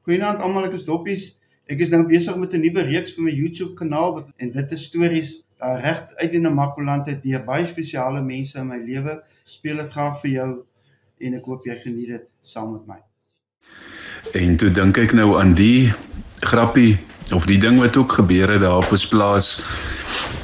Goeienaand almal, ek is Doppies. Ek is nou besig met 'n nuwe reeks vir my YouTube kanaal en dit is stories reg uit die Namakoland uit deur baie spesiale mense in my lewe. Speel dit graag vir jou en ek hoop jy geniet dit saam met my. En toe dink ek nou aan die grappie of die ding wat ook gebeur het daar op ons plaas.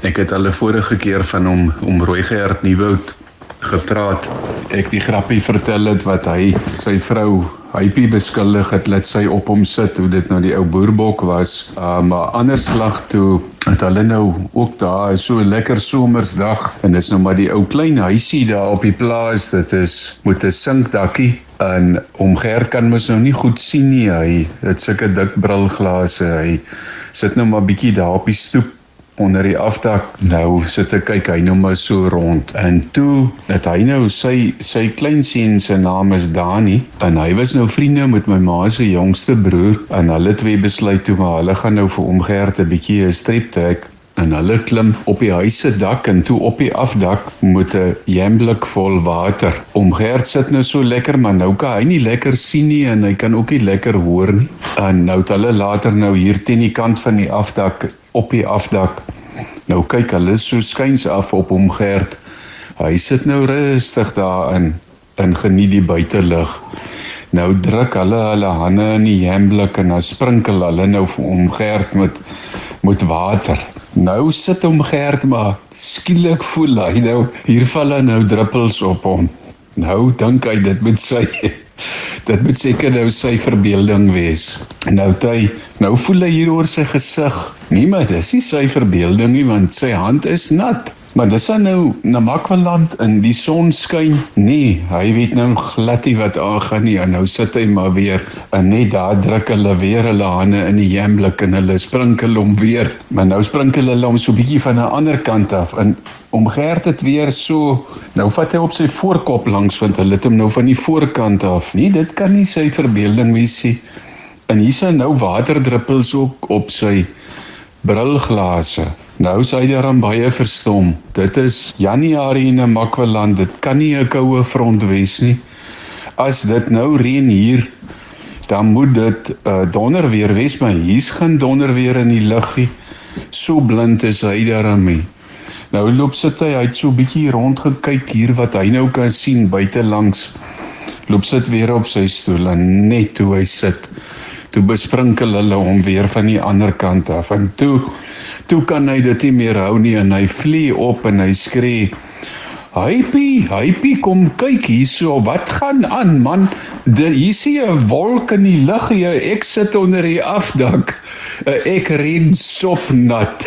Ek het al 'n vorige keer van hom om Rooigert Nieuwoud gepraat. Ek die grappie vertel het wat hy sy vrou Hypie beskuldig het, laat sy op hom sit, hoe dit nou die ou boerbok was. Maar anders slag toe, het hulle nou ook daar, so 'n lekker somersdag, en dis nou maar die ou klein huisie daar op die plaas, dit is met 'n sinkdakkie, en Gert kan mos nou nie goed sien nie, hy het sulke dik brilglase, hy sit nou maar bietjie daar op die stoep, onder die afdak, nou sit ek kyk hy nou maar so rond, en toe het hy nou sy kleinseun se naam is Dani, en hy was nou vriende met my ma se jongste broer, en hulle twee besluit toe, maar hulle gaan nou vir Gert 'n bietjie 'n strip trek, en hulle klim op die huis se dak, en toe op die afdak met 'n jamblik vol water. Gert sit nou so lekker, maar nou kan hy nie lekker sien nie, en hy kan ook nie lekker hoor nie, en nou het hulle later nou hier teen die kant van die afdak, op die afdak, nou kyk hulle so skuins af op Gert, hy sit nou rustig daar en geniet die buitelug, nou druk hulle hande in die jamblik, en dan sprinkel hulle nou vir Gert met water, nou sit Gert, maar skielik voel hy nou, hier val nou druppels op hom, nou dink hy dit moet seker nou sy verbeelding wees. Nou voel hy hier oor sy gesig. Nee, maar dis nie sy verbeelding nie, want sy hand is nat. Maar dis dan nou Namakwaland in die son skyn. Nee, hy weet nou glad nie wat aangaan nie, en nou sit hy maar weer, en net daar druk hulle weer hulle hande in die jamblik, en hulle sprinkel hom weer, maar nou sprinkel hulle hom so bietjie van 'n ander kant af, en Gert het weer so, nou vat hy op sy voorkop langs, want hulle het hom nou van die voorkant af. Nee, dit kan nie sy verbeelding wees nie. En hier is nou waterdruppels ook op sy brilglase. Nou is hy daaraan baie verstom. Dit is Januarie in Namakwaland, dit kan nie 'n koue front wees nie. As dit nou reën hier, dan moet dit donderweer wees, maar hier's geen donderweer in die luggie. So blind is hy daarmee. Nou sit hy het so bietjie rondgekyk hier wat hy nou kan sien buitelangs. Sit weer op sy stoel, en net toe hy sit, toe besprinkel hulle hom weer van die ander kant af, en toe kan hy dit nie meer hou nie, en hy vlieg op en hy skree, Hypie, kom kyk hierso, wat gaan aan, man? Hier sien 'n wolk in die lug, ek sit onder die afdak, ek ren sopnat.